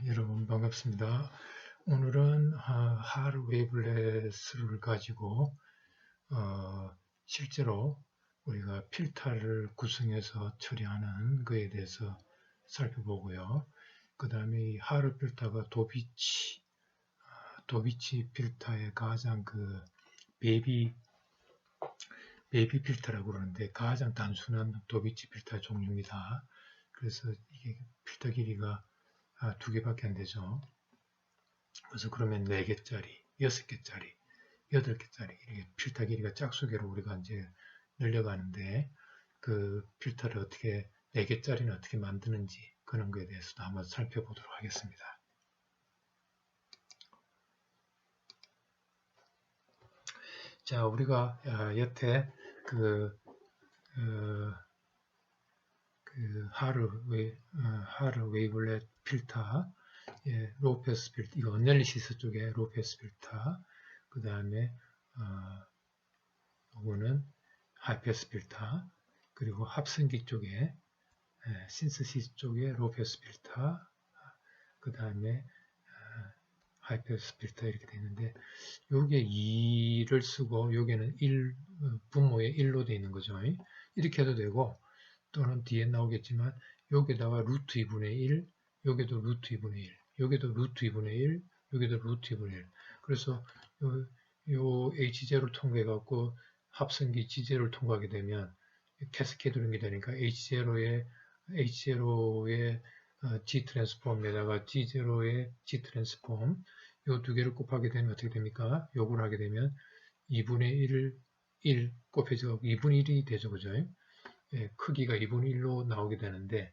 여러분 반갑습니다. 오늘은 하르 웨이블렛을 가지고 실제로 우리가 필터를 구성해서 처리하는 것에 대해서 살펴보고요. 그 다음에 이 하르 필터가 도비치 필터의 가장 베이비 필터라고 그러는데 가장 단순한 도비치 필터 종류입니다. 그래서 이게 필터 길이가 2개밖에 안 되죠. 그래서 그러면 4개짜리, 6개짜리, 8개짜리 이렇게 필터 길이가 짝수계로 우리가 이제 늘려가는데 그 필터를 어떻게 4개짜리는 어떻게 만드는지 그런 거에 대해서도 한번 살펴보도록 하겠습니다. 자, 우리가 여태 하르 웨이블렛 필터, 로우 패스 필터, 이거 어널리시스 쪽에 로우 패스 필터, 그 다음에 이거는 하이 패스 필터, 그리고 합성기 쪽에 신스시스 쪽에 로우 패스 필터, 그 다음에 하이 패스 필터 이렇게 되는데 요게 2를 쓰고 요게는 1 분모에 1로 되어 있는 거죠. 이렇게 해도 되고 또는 뒤에 나오겠지만 여기다가 루트 2분의 1, 여기도 루트 2분의 1, 여기도 루트 2분의 1, 여기도 루트 2분의 1. 그래서 요 H0를 통과해 갖고 합성기 G0를 통과하게 되면 캐스케이드링이 되니까 H0의 G 트랜스폼에다가 G0의 G 트랜스폼 요 두 개를 곱하게 되면 어떻게 됩니까? 요걸 하게 되면 2분의 1 곱해져 2분의 1이 되죠. 그죠? 크기가 2분의 1로 나오게 되는데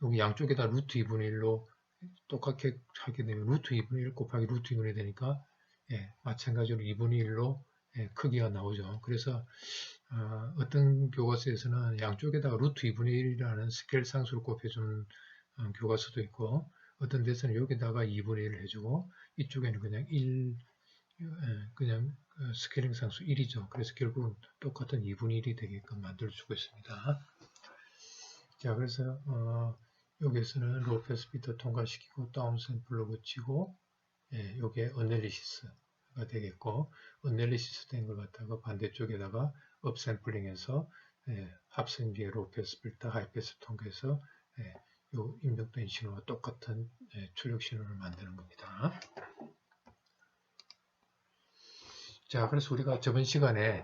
여기 양쪽에다 루트 2분의 1로 똑같게 하게 되면 루트 2분의 1 곱하기 루트 2분의 1 되니까 마찬가지로 2분의 1로 크기가 나오죠. 그래서 어떤 교과서에서는 양쪽에다가 루트 2분의 1이라는 스케일 상수를 곱해주는 교과서도 있고 어떤 데서는 여기다가 2분의 1을 해주고 이쪽에는 그냥 1 그냥 스케일링 상수 1이죠. 그래서 결국은 똑같은 2분의 1이 되게끔 만들어주고 있습니다. 자, 그래서 여기에서는 로우 패스 필터 통과시키고 다운 샘플로 붙이고 요게 어널리시스가 되겠고 어널리시스 된 걸 갖다가 반대쪽에다가 업 샘플링해서 합성기의 로우 패스 필터 하이 패스 통과해서 요 입력된 신호와 똑같은 출력 신호를 만드는 겁니다. 자, 그래서 우리가 저번 시간에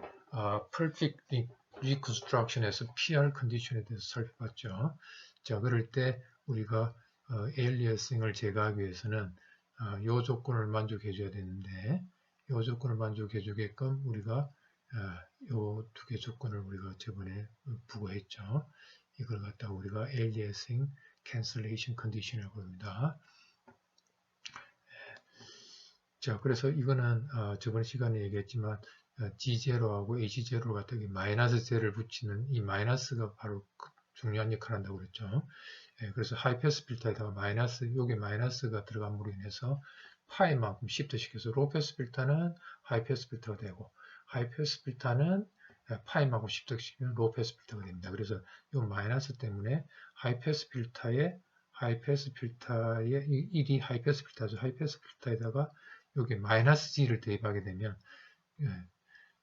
Perfect Reconstruction에서 PR 컨디션에 대해서 살펴봤죠. 자, 그럴 때 우리가 에일리어싱을 제거하기 위해서는 요 조건을 만족해 줘야 되는데 요 조건을 만족해 주게끔 우리가 요 두 개 조건을 우리가 저번에 부과했죠. 이걸 갖다가 우리가 에일리어싱 cancellation condition이라고 합니다. 자, 그래서 이거는 저번 시간에 얘기했지만 G0하고 H0를 갖다가 마이너스 0를 붙이는 이 마이너스가 바로 중요한 역할을 한다고 그랬죠. 그래서 하이패스 필터에다가 여기 마이너스가 들어감으로 인해서 파이만큼 시프트 시켜서 로우패스 필터는 하이패스 필터가 되고 하이패스 필터는 파이만큼 시프트 시키면 로우패스 필터가 됩니다. 그래서 이 마이너스 때문에 하이패스 필터의 1이 하이패스 필터죠. 하이패스 필터에다가 여기 마이너스 G를 대입하게 되면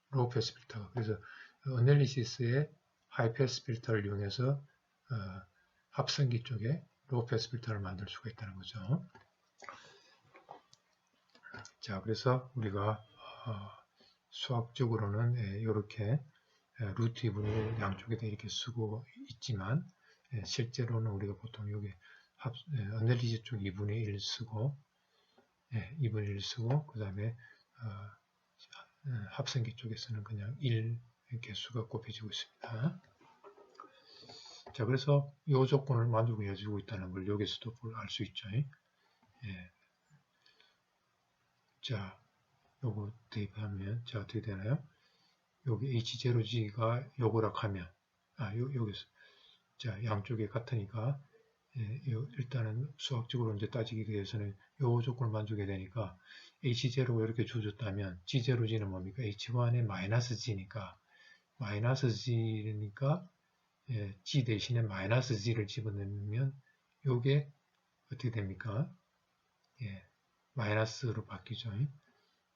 로우 패스 필터가 그래서 어널리시스의 하이 패스 필터를 이용해서 합성기 쪽에 로우 패스 필터를 만들 수가 있다는 거죠. 자, 그래서 우리가 수학적으로는 이렇게 루트 2분의 1 양쪽에다 이렇게 쓰고 있지만 실제로는 우리가 보통 여기 어널리시스 쪽 2분의 1 쓰고 2분의 1 쓰고 그 다음에 합성기 쪽에서는 그냥 1 개수가 곱해지고 있습니다. 자, 그래서 이 조건을 만족해 주고 있다는 걸 여기서도 알 수 있죠. 자, 요거 대입하면 자 어떻게 되나요? 여기 H0G가 요거라 하면 여기서 자 양쪽이 같으니까 일단은 수학적으로 이제 따지기 위해서는 요 조건을 만족해야 되니까 H0가 이렇게 주어졌다면 G0G는 뭡니까? H1의 마이너스 G니까 G 대신에 마이너스 G를 집어넣으면 요게 어떻게 됩니까? 예, 마이너스로 바뀌죠.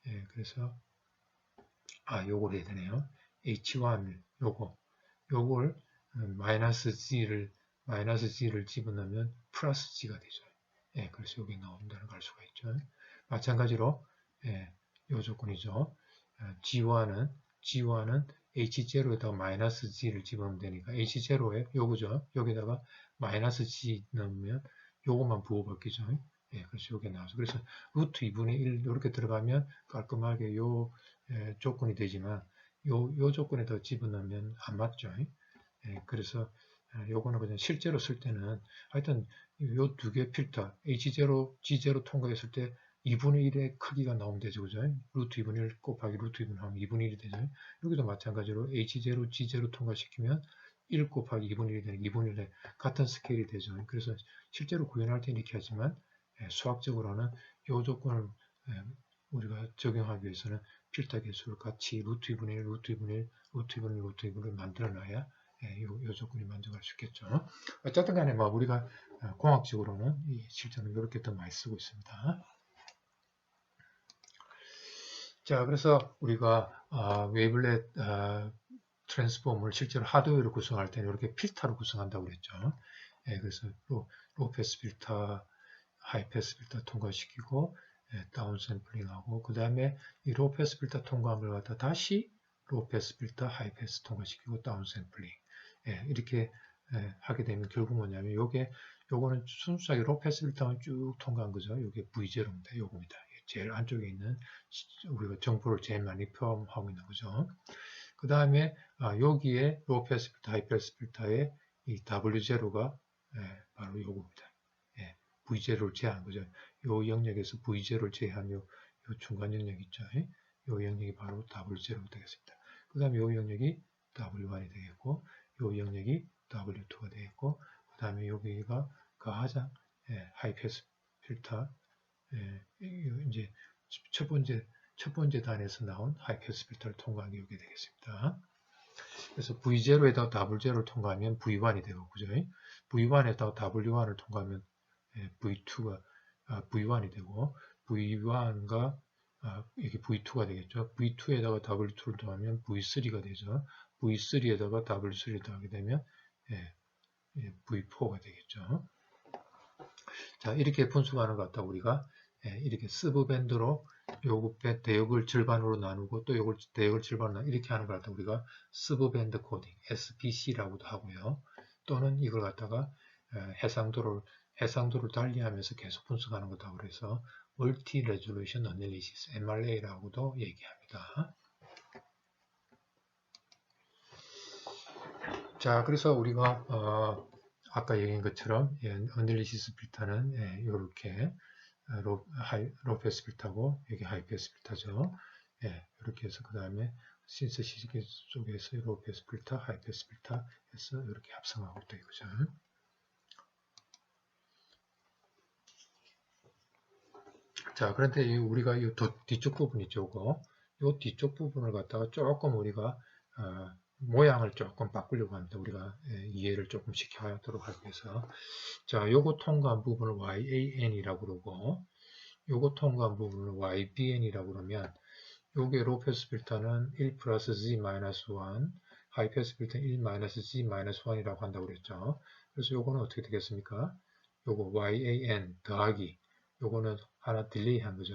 예, 그래서 요걸 해야 되네요. H1 요걸 마이너스 G를 집어넣으면 플러스 G가 되죠. 예, 그래서 여기 나온다는 걸 알 수가 있죠. 마찬가지로 예, 요 조건이죠. G1은 H0에다가 마이너스 G를 집어넣으면 되니까 H0에 요거죠. 여기다가 마이너스 G 넣으면 요것만 부호바뀌죠. 예, 그래서 요게 나와서 그래서 루트 2분의 1 이렇게 들어가면 깔끔하게 요 조건이 되지만 요 조건에 더 집어넣으면 안 맞죠. 예, 그래서 요거는 그냥 실제로 쓸 때는 하여튼 요 두 개 필터 H0, G0 통과했을 때 2분의 1의 크기가 나오면 되죠. 그죠? 루트 2분의 1 곱하기 루트 2분의 1 하면 2분의 1이 되죠. 여기도 마찬가지로 H0, G0 통과시키면 1 곱하기 2분의 1이 되는 2분의 1의 같은 스케일이 되죠. 그래서 실제로 구현할 때는 이렇게 하지만 수학적으로는 요 조건을 우리가 적용하기 위해서는 필터 개수를 같이 루트 2분의 1, 루트 2분의 1, 루트 2분의 1, 루트 2분의 1 만들어 놔야 요 조건이 만족할 수 있겠죠. 어쨌든 간에 뭐 우리가 공학적으로는 실제로 이렇게 더 많이 쓰고 있습니다. 자, 그래서 우리가 웨이블렛 트랜스폼을 실제로 하드웨어로 구성할 때는 이렇게 필터로 구성한다고 그랬죠. 그래서 로패스 필터, 하이패스 필터 통과시키고 다운 샘플링하고 그 다음에 이 로패스 필터 통과함을 갖다 다시 로패스 필터, 하이패스 통과시키고 다운 샘플링 이렇게 하게 되면 결국 뭐냐면 요거는 순수하게 로패스 필터만 쭉 통과한 거죠. 요게 V0입니다. 요겁니다. 제일 안쪽에 있는 우리가 정보를 제일 많이 포함하고 있는 거죠. 그 다음에 여기에 로패스 필터, 하이패스 필터에 이 W0가 바로 요겁니다. V0를 제한 거죠. 요 영역에서 V0를 제한 요 중간 영역 있죠. 요 영역이 바로 W0가 되겠습니다. 그 다음에 요 영역이 W1이 되겠고, 요 영역이 W2가 되겠고, 그 다음에 여기가 가장 하이패스 필터, 이제 첫 번째 단에서 나온 하이패스 필터를 통과한 게 여기 되겠습니다. 그래서 V0에다가 W0를 통과하면 V1이 되고, 그죠? V1에다가 W1을 통과하면 V2가 V1이 되고 V1과 이게 V2가 되겠죠. V2에다가 W2를 더하면 V3가 되죠. V3에다가 W3를 더하게 되면 V4가 되겠죠. 자, 이렇게 분수하는 것 같다 우리가 이렇게 서브밴드로 요거 대역을 절반으로 나누고 또 요걸 대역을 절반으로 나누고 이렇게 하는 걸 갖다 우리가 서브밴드 코딩 SBC라고도 하고요. 또는 이걸 갖다가 해상도를 달리하면서 계속 분석하는 거다 그래서 멀티 레졸루션 어널리시스 MRA라고도 얘기합니다. 자, 그래서 우리가 아까 얘기한 것처럼 어널리시스 필터는 이렇게 로패스 필터고 여기 하이패스 필터죠. 이렇게 해서 그 다음에 신서시스 쪽에서 로패스 필터, 하이패스 필터 해서 이렇게 합성하고 있다 이거죠. 자, 그런데 우리가 이 뒤쪽 부분 있죠, 이 뒤쪽 부분을 갖다가 조금 우리가 모양을 조금 바꾸려고 합니다. 우리가 이해를 조금 시켜하도록 하기 위해서. 자, 요거 통과한 부분을 YAN이라고 그러고, 요거 통과한 부분을 YBN이라고 그러면, 요게 로패스 필터는 1 플러스 Z-1, 하이패스 필터는 1 Z-1이라고 한다고 그랬죠. 그래서 요거는 어떻게 되겠습니까? 요거 YAN 더하기, 요거는 하나 딜레이 한 거죠.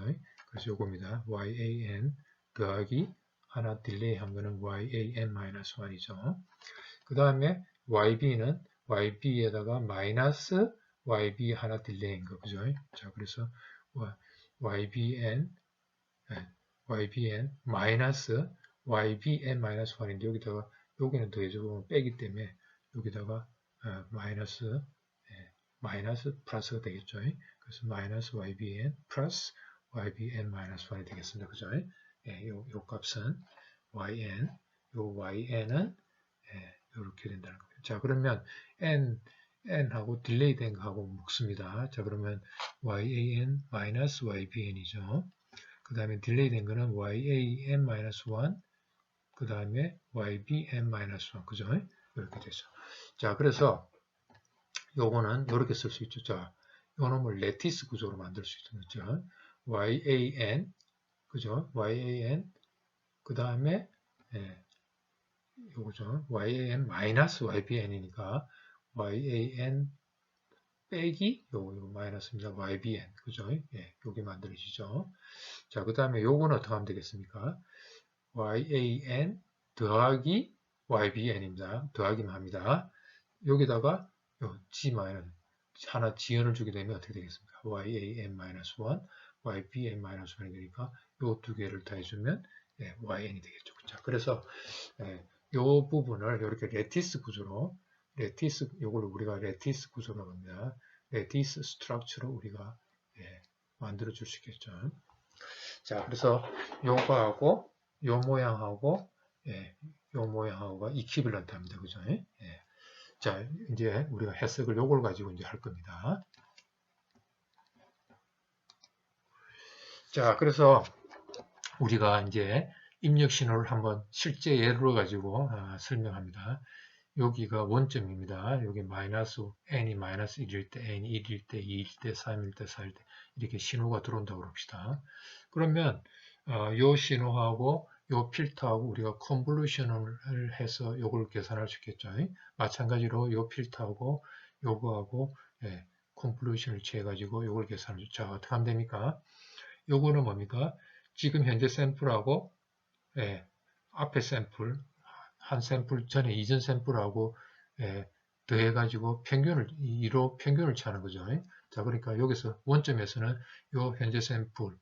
그래서 요겁니다. YAN 더하기 하나 딜레이 한 거는 YAN-1이죠. 그 다음에 YB는 YB에다가 마이너스 YB 하나 딜레이인 거, 그죠? 자, 그래서 YBN 마이너스 YBN-1인데 여기다가 여기는 더해주고 빼기 때문에 여기다가 마이너스 플러스가 되겠죠. 그래서 마이너스 YBN 플러스 YBN-1이 되겠습니다. 그죠? 요 값은 YN, 요 YN은 이렇게 된다는 거예요. 자, 그러면 N하고 딜레이 된 거하고 묶습니다. 자, 그러면 YAN 마이너스 YBN이죠. 그 다음에 딜레이 된 거는 YAN-1, 그 다음에 YBN-1, 그죠? 이렇게 되죠. 자, 그래서 요거는 이렇게 쓸 수 있죠. 자, 놈을 레티스 구조로 만들 수 있는 거죠. yan, 그죠? yan, 그 다음에, 예, 요거죠. yan 마이너스 ybn이니까, yan 빼기, 요거 마이너스입니다. ybn, 그죠? 예, 요게 만들어지죠. 자, 그 다음에 요거는 어떻게 하면 되겠습니까? yan 더하기 ybn입니다. 더하기만 합니다. 여기다가 요 g 마이너스 하나 지연을 주게 되면 어떻게 되겠습니까? yan-1, ybn-1이 되니까 요 두 개를 더해주면 예, yn이 되겠죠. 자, 그래서 예, 요 부분을 이렇게 레티스 구조로 요걸 우리가 레티스 구조로 합니다. 레티스 스트럭처로 우리가 예, 만들어 줄 수 있겠죠. 자, 그래서 요거하고 요 모양하고 예, 요 모양하고가 이퀴밸런트 합니다. 그죠? 예. 자, 이제 우리가 해석을 요걸 가지고 이제 할 겁니다. 자, 그래서 우리가 이제 입력 신호를 한번 실제 예로 가지고 설명합니다. 여기가 원점입니다. 여기 마이너스 n이 마이너스 1일 때, n이 1일 때, 2일 때, 3일 때, 4일 때 이렇게 신호가 들어온다고 합시다. 그러면 요 신호하고 요 필터하고 우리가 컨볼루션을 해서 요걸 계산할 수 있겠죠. 마찬가지로 요 필터하고 요거하고 예, 컨볼루션을 취해가지고 요걸 계산을 자, 어떻게 하면 됩니까? 요거는 뭡니까? 지금 현재 샘플하고 예, 앞에 샘플 한 샘플 전에 이전 샘플하고 예, 더해가지고 이로 평균을 취하는 거죠. 자, 그러니까 여기서 원점에서는 요 현재 샘플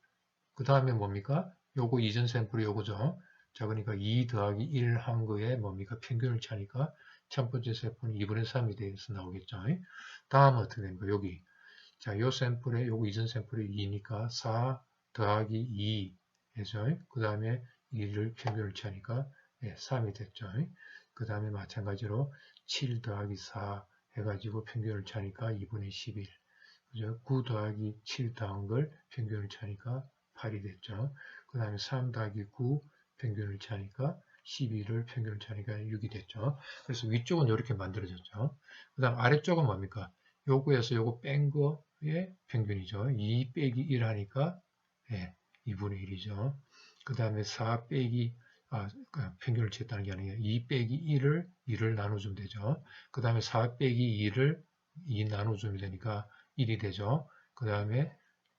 그 다음에 뭡니까? 요거 이전 샘플이 요거죠. 자, 그러니까 2 더하기 1 한 거에 뭡니까? 평균을 취하니까 첫 번째 샘플은 2분의 3이 돼서 나오겠죠. 다음은 어떻게 됩니까? 여기. 자, 요 샘플에 요거 이전 샘플이 2니까 4 더하기 2 해서 그 다음에 2를 평균을 취하니까 3이 됐죠. 그 다음에 마찬가지로 7 더하기 4 해가지고 평균을 취하니까 2분의 11. 그죠? 9 더하기 7 더한 걸 평균을 취하니까 8이 됐죠. 그 다음에 3 더하기 9 평균을 취하니까 12를 평균을 취하니까 6이 됐죠. 그래서 위쪽은 이렇게 만들어졌죠. 그 다음 아래쪽은 뭡니까? 요거에서 요거 뺀 거의 평균이죠. 2 빼기 1 하니까 2분의 1이죠. 그 다음에 4 빼기 평균을 취했다는 게 아니에요. 2 빼기 2를 나눠주면 되죠. 그 다음에 4 빼기 2를 2 나눠주면 되니까 1이 되죠. 그 다음에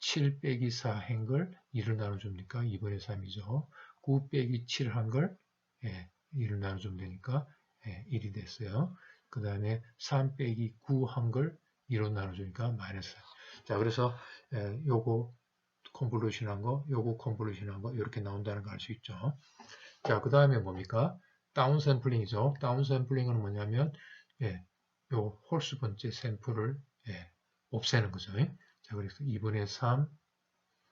7 빼기 4 한 걸 2를 나눠줍니까? 2분의 3이죠. 9 빼기 7 한 걸 2를 나눠주면 되니까 1이 됐어요. 그 다음에 3 빼기 9 한 걸 2로 나눠주니까 마이너스. 자, 그래서 요거 컨볼루션한 거, 요거 컨볼루션한 거 이렇게 나온다는 걸 알 수 있죠. 자, 그 다음에 뭡니까? 다운 샘플링이죠. 다운 샘플링은 뭐냐면 요 홀수 번째 샘플을 없애는 거죠. 자, 그래서 2분의 3,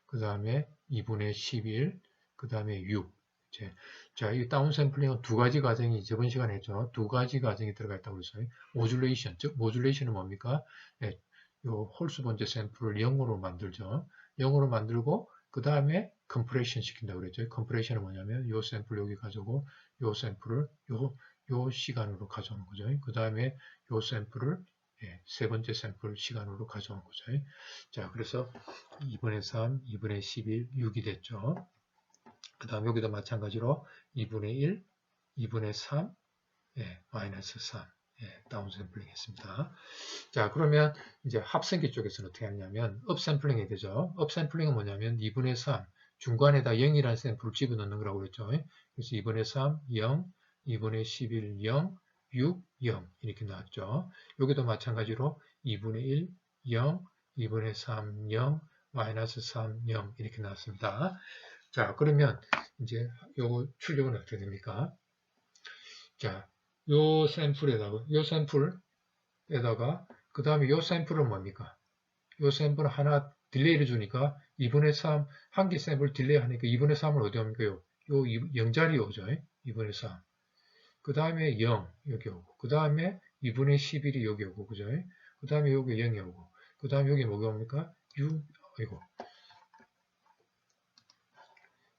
그 다음에 2분의 11, 그 다음에 6. 자, 이 다운 샘플링은 두 가지 과정이 저번 시간에 했죠. 두 가지 과정이 들어가 있다고 그랬어요. 모듈레이션, 즉 모듈레이션은 뭡니까? 요 홀수 번째 샘플을 0으로 만들죠. 0으로 만들고 그 다음에 컴프레션 시킨다고 그랬죠. 컴프레션은 뭐냐면 요 샘플 여기 가지고 요 샘플을 요 시간으로 가져오는 거죠. 그 다음에 요 샘플을 세 번째 샘플 시간으로 가져오는 거죠. 자, 그래서 2분의 3, 2분의 11, 6이 됐죠. 그 다음 여기도 마찬가지로 2분의 1, 2분의 3, 마이너스 3. 다운샘플링 했습니다. 자, 그러면 이제 합성기 쪽에서는 어떻게 하냐면 업샘플링이 되죠. 업샘플링은 뭐냐면 2분의 3, 중간에다 0이라는 샘플을 집어넣는 거라고 그랬죠. 그래서 2분의 3, 0, 2분의 11, 0, 6, 0 이렇게 나왔죠. 여기도 마찬가지로 2분의 1, 0, 2분의 3, 0, 마이너스 3, 0 이렇게 나왔습니다. 자, 그러면 이제 요 출력은 어떻게 됩니까? 자, 요 샘플에다가 그 다음에 요 샘플은 뭡니까? 요 샘플은 하나 딜레이를 주니까 2분의 3 한 개 샘플 딜레이 하니까 2분의 3을 어디 옵니까? 요 0자리 오죠. 2분의 3. 그 다음에 0 여기 오고 그 다음에 2분의 11이 여기 오고 그죠? 그 다음에 여기 0이 오고 그 다음에 여기 뭐가 옵니까? 6 아이고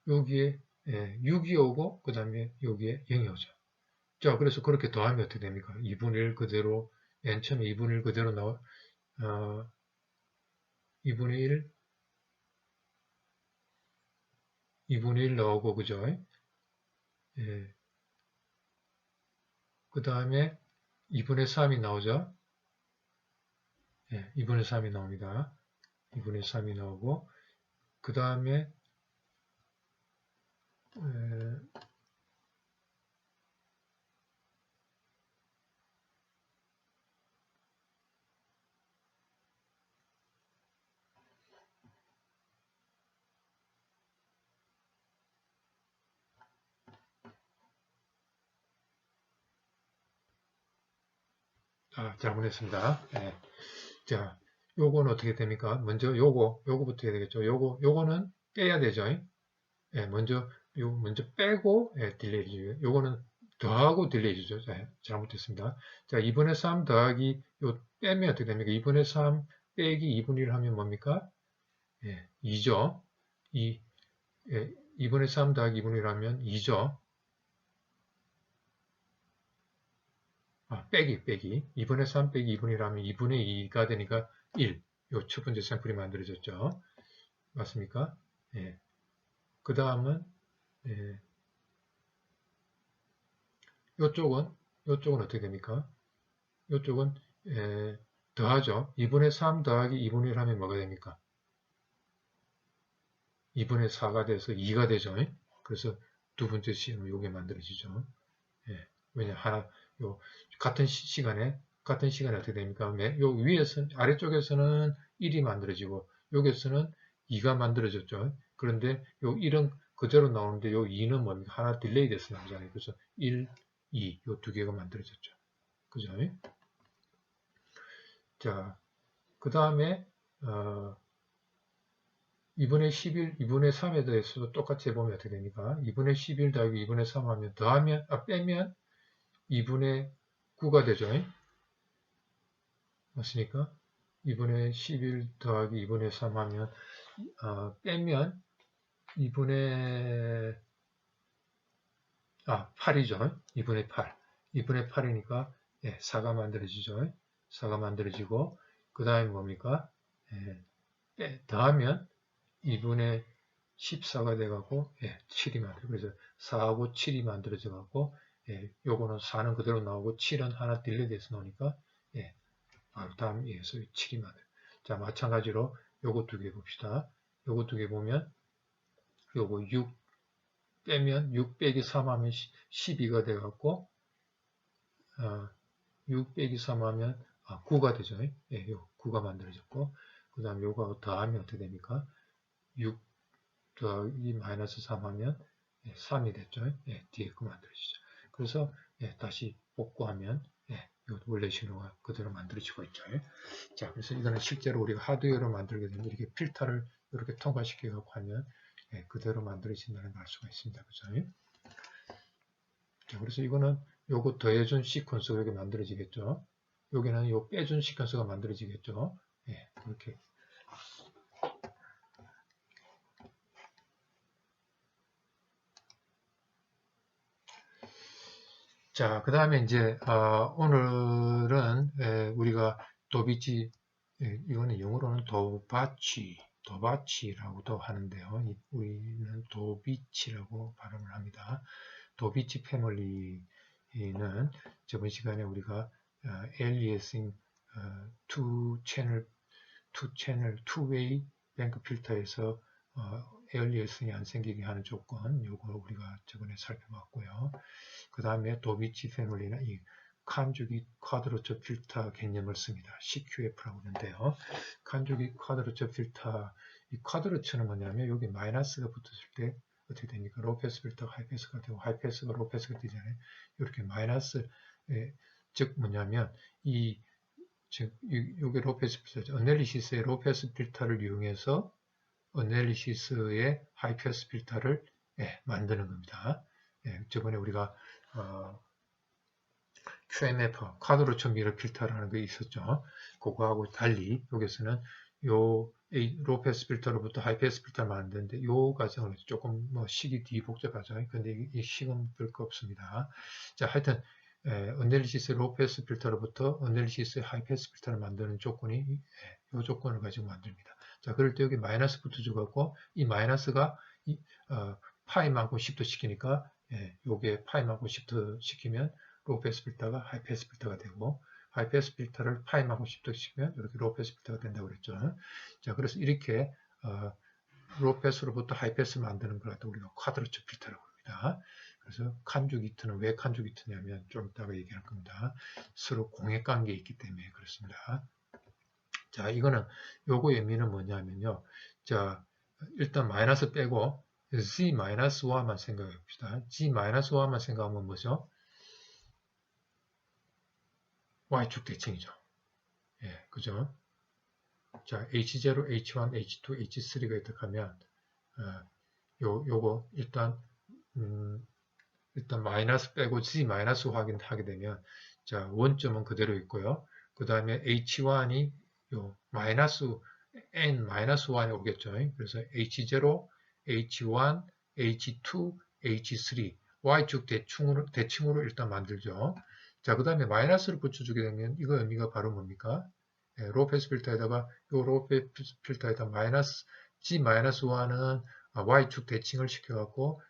여기에 6이 오고 그 다음에 여기에 0이 오죠. 자, 그래서 그렇게 더하면 어떻게 됩니까? 2분의 1 그대로 맨 처음에 2분의 1 그대로 나와 2분의 1, 2분의 1 나오고, 그죠? 예. 그 다음에 2분의 3이 나오죠? 예, 2분의 3이 나옵니다. 2분의 3이 나오고, 그 다음에, 잘못했습니다. 예. 자, 요거는 어떻게 됩니까? 먼저 요거부터 해야 되겠죠. 요거는 빼야 되죠. 예, 먼저 빼고, 예, 딜레이 주죠. 요거는 더하고 딜레이 주죠. 자, 잘못됐습니다. 자, 2분의 3 더하기, 빼면 어떻게 됩니까? 2분의 3 빼기 2분의 1 하면 뭡니까? 예, 2죠. 예, 2분의 3 더하기 2분의 1 하면 2죠. 빼기. 2분의 3 빼기 2분의 1 하면 2분의 2가 되니까 1. 요 첫 번째 샘플이 만들어졌죠. 맞습니까? 예. 그 다음은, 예, 요쪽은 어떻게 됩니까? 요쪽은, 더하죠. 2분의 3 더하기 2분의 1 하면 뭐가 됩니까? 2분의 4가 돼서 2가 되죠. 그래서 두 번째 시는 요게 만들어지죠. 예. 왜냐, 같은 시간에 어떻게 됩니까? 요 아래쪽에서는 1이 만들어지고, 여기서는 2가 만들어졌죠. 그런데 요 1은 그대로 나오는데, 요 2는 뭡니까? 하나 딜레이 돼서 나오잖아요. 그래서 1, 2, 요 두 개가 만들어졌죠. 그죠? 자, 그 다음에, 2분의 11, 2분의 3에 대해서도 똑같이 해보면 어떻게 됩니까? 2분의 11 더하기 2분의 3 하면, 빼면 2분의 9가 되죠. 맞습니까? 2분의 11 더하기 2분의 3 하면, 빼면 2분의, 8이죠. 2분의 8. 2분의 8이니까, 예, 4가 만들어지죠. 4가 만들어지고, 그 다음에 뭡니까? 더하면 2분의 14가 돼갖고, 예, 7이 만들어. 그래서 4하고 7이 만들어져갖고, 예, 요거는 4는 그대로 나오고, 7은 하나 딜레이돼서 나오니까, 예, 다음 예에서 7이 만들어. 자, 마찬가지로 요거 두 개 봅시다. 요거 두 개 보면, 요거 6 빼면 6 빼기 3 하면 12가 돼갖고, 6 빼기 3 하면, 9가 되죠. 예, 요 9가 만들어졌고, 그 다음 요거하고 더하면 어떻게 됩니까? 6 더하기 마이너스 3 하면 3이 됐죠. 예, 뒤에 그 만들어지죠. 그래서 다시 복구하면 요 원래 신호가 그대로 만들어지고 있죠. 자, 그래서 이거는 실제로 우리가 하드웨어로 만들게 되면 이렇게 필터를 이렇게 통과시켜 갖고 하면 그대로 만들어진다는 걸 알 수가 있습니다. 그죠? 자, 그래서 이거는 요거 더해준 시퀀스가 이렇게 만들어지겠죠. 여기는 요 빼준 시퀀스가 만들어지겠죠. 예, 이렇게. 자, 그 다음에 이제, 오늘은, 우리가 도비치, 이거는 영어로는 도바치라고도 하는데요. 우리는 도비치라고 발음을 합니다. 도비치 패밀리는 저번 시간에 우리가, aliasing, two-way 뱅크 필터에서, aliasing이 안 생기게 하는 조건, 요거 우리가 저번에 살펴봤고요. 그 다음에 도비치 패밀리는 이 칸주기 쿼드로처 필터 개념을 씁니다. CQF라고 하는데요. 칸주기 쿼드로처 필터, 이 쿼드로처는 뭐냐면 여기 마이너스가 붙었을 때 어떻게 됩니까? 로패스 필터가 하이패스가 되고 하이패스가 로패스가 되잖아요. 이렇게 마이너스, 즉 뭐냐면 요게 로패스 필터죠. 어널리시스의 로패스 필터를 이용해서 어널리시스의 하이패스 필터를 만드는 겁니다. 저번에 우리가 QMF, 쿼드로처 미러 필터라는 게 있었죠. 그거하고 달리 여기서는 요 로패스 필터로부터 하이패스 필터를 만드는데 요 과정은 조금 식이 뒤 복잡하죠. 근데 이 식은 별 거 없습니다. 자, 하여튼 어널리시스 로패스 필터로부터 어널리시스 하이패스 필터를 만드는 조건이 요 조건을 가지고 만듭니다. 자, 그럴 때 여기 마이너스 붙여주고 이 마이너스가 파이만큼 시프트 시키니까 요게 파이만큼 시프트 시키면 로우 패스 필터가 하이 패스 필터가 되고 하이 패스 필터를 파이만큼 시프트 시키면 이렇게 로우 패스 필터가 된다고 그랬죠. 자, 그래서 이렇게 로우 패스로부터 하이 패스를 만드는 걸 갖다 우리가 쿼드로츠 필터라고 합니다. 그래서 칸주기트는 왜 칸주기트냐면 좀 이따가 얘기할 겁니다. 서로 공액 관계에 있기 때문에 그렇습니다. 자, 이거는 요거 의미는 뭐냐면요. 자, 일단 마이너스 빼고 z-5만 생각해 봅시다. g-5만 생각하면 뭐죠? y축 대칭이죠. 예, 그죠? 자, h0, h1, h2, h3가 있다면 요거 일단 마이너스 빼고 g 마이너스 확인하게 되면 자, 원점은 그대로 있고요. 그 다음에 h1이 요 마이너스 n 마이너스 1이 오겠죠. 그래서 h0, h1, h2, h3 y축 대칭으로 일단 만들죠. 자, 그 다음에 마이너스를 붙여주게 되면 이거 의미가 바로 뭡니까? 로우 패스 필터에다가 요 로우 패스 필터에다 마이너스 g-1은 y축 대칭을 시켜갖고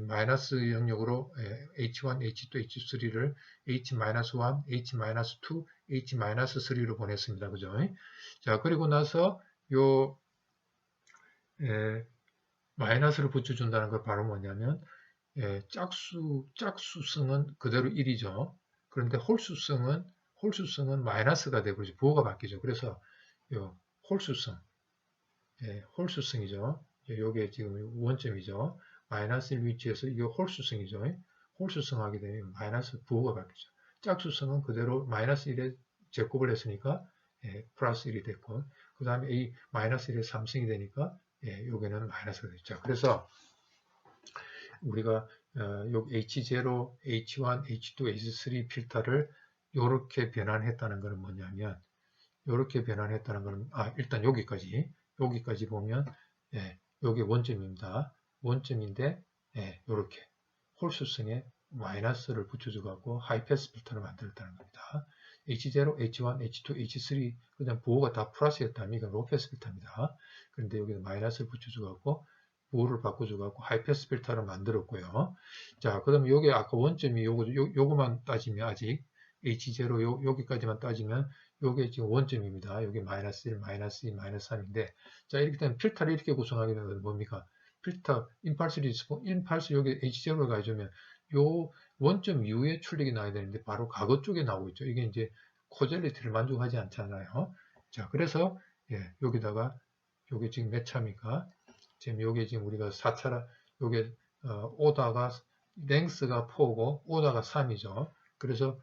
마이너스 영역으로 h1, h2, h3를 h-1, h-2, h-3로 보냈습니다. 그죠? 자, 그리고 나서 요 마이너스를 붙여준다는 걸 바로 뭐냐면 짝수성은 그대로 1이죠. 그런데 홀수성은 마이너스가 되고 부호가 바뀌죠. 그래서 요 홀수성이죠. 요게 지금 원점이죠. 마이너스 1 위치에서 이게 홀수성이죠. 홀수성 하게 되면 마이너스 부호가 바뀌죠. 짝수성은 그대로 마이너스 1에 제곱을 했으니까 플러스 1이 됐고 그 다음에 이 마이너스 1에 3승이 되니까 요게는 마이너스가 됐죠. 그래서 우리가 여기 H0, H1, H2, H3 필터를 이렇게 변환했다는 것은 뭐냐면 이렇게 변환했다는 것은 일단 여기까지 보면 여기 원점입니다. 원점인데 이렇게 홀수성에 마이너스를 붙여줘갖고 하이패스 필터를 만들었다는 겁니다. H0, H1, H2, H3 그다음 부호가 다 플러스였다면 이건 로우패스 필터입니다. 그런데 여기서 마이너스를 붙여줘갖고 부호를 바꿔줘갖고 하이패스 필터를 만들었고요. 자, 그 다음에 여기 아까 원점이 요거만 따지면 아직 H0 여기까지만 따지면 요게 지금 원점입니다. 여기 마이너스 1, 마이너스 2, 마이너스 3인데 자, 이렇게 되면 필터를 이렇게 구성하게 되면 뭡니까? 필터 임팔스 리스폰, 임팔스 여기 H0를 가져오면 요 원점 이후에 출력이 나야 되는데 바로 과거 쪽에 나오고 있죠. 이게 이제 코젤리티를 만족하지 않잖아요. 자, 그래서 여기다가 요게 지금 몇 차입니까? 지금 요게 지금 우리가 4차라 요게 오다가 랭스가 4고 오다가 3이죠. 그래서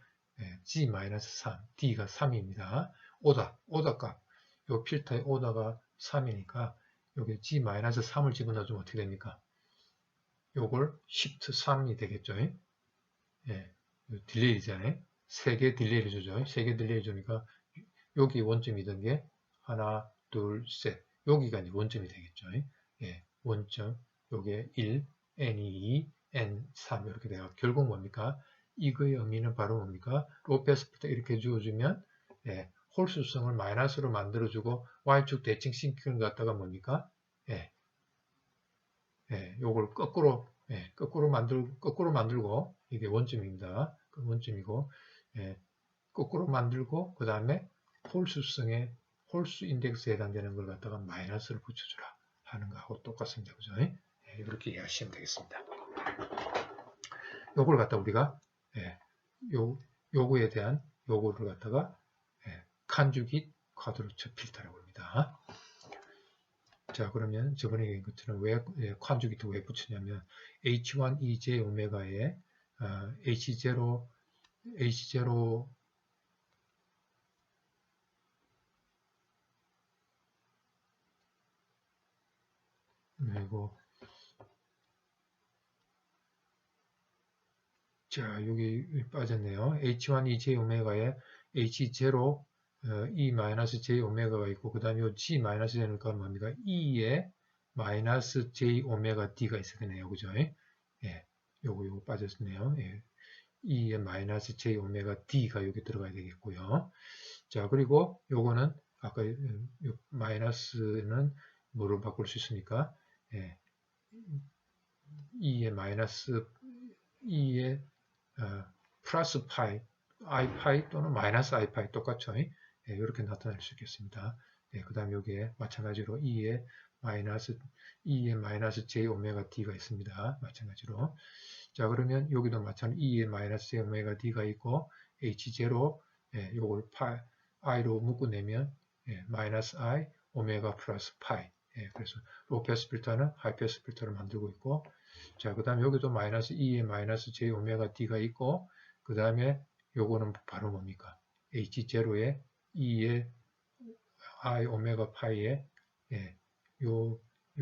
G-3, D가 3입니다. 오다 값. 요 필터의 오다가 3이니까 여기 G-3을 집어넣어주면 어떻게 됩니까? 요걸 Shift 3이 되겠죠. 딜레이잖아요. 3개 딜레이를 주죠. 3개 딜레이 주니까 여기 원점이던 게 하나, 둘, 셋. 여기가 이제 원점이 되겠죠. 원점. 요게 1, N2, N3 이렇게 돼요. 결국 뭡니까? 이거의 의미는 바로 뭡니까? 로우패스부터 이렇게 주어주면 홀수성을 마이너스로 만들어주고 Y축 대칭 시키는 것 갖다가 뭡니까? 요걸 거꾸로 만들고 이게 원점입니다. 그 원점이고 거꾸로 만들고 그 다음에 홀수성의 홀수 인덱스에 해당되는 걸 갖다가 마이너스를 붙여주라 하는 거하고 똑같습니다. 그죠? 이렇게 이해하시면 되겠습니다. 요걸 갖다 우리가 요거에 대한 요거를 갖다가 칸주깃 쿼드로츠 필터라고 합니다. 자, 그러면 저번에 얘기한 것처럼 왜 칸주깃도 왜 붙이냐면 H1 EJ 오메가에 H0 그리고 자, 여기 빠졌네요. H1 EJ 오메가에 H0 E-J 오메가가 있고 그 다음에 G-J니까 뭡니까? E에 마이너스 J 오메가 D가 있어야 되네요. 그죠? 요거 빠졌네요. E에 마이너스 J 오메가 D가 여기 들어가야 되겠고요. 자, 그리고 요거는 아까 마이너스는 뭐로 바꿀 수 있습니까? 예, 2의 마이너스 2의 플러스 파이, i 파이 또는 마이너스 i 파이 똑같죠? 예, 이렇게 나타낼 수 있겠습니다. 예, 그 다음에 여기에 마찬가지로 2의 마이너스 j 오메가 d가 있습니다. 마찬가지로. 자, 그러면 여기도 마찬가지로 2의 마이너스 j 오메가 d가 있고 h0 예, 요걸 i로 묶어내면 예, 마이너스 i 오메가 플러스 파이. 예, 그래서 로우 패스 필터는 하이 패스 필터를 만들고 있고, 자, 그 다음에 여기도 마이너스 2의 마이너스 j 오메가 d가 있고, 그 다음에 요거는 바로 뭡니까? h0에 2의 i 오메가 파이에 예,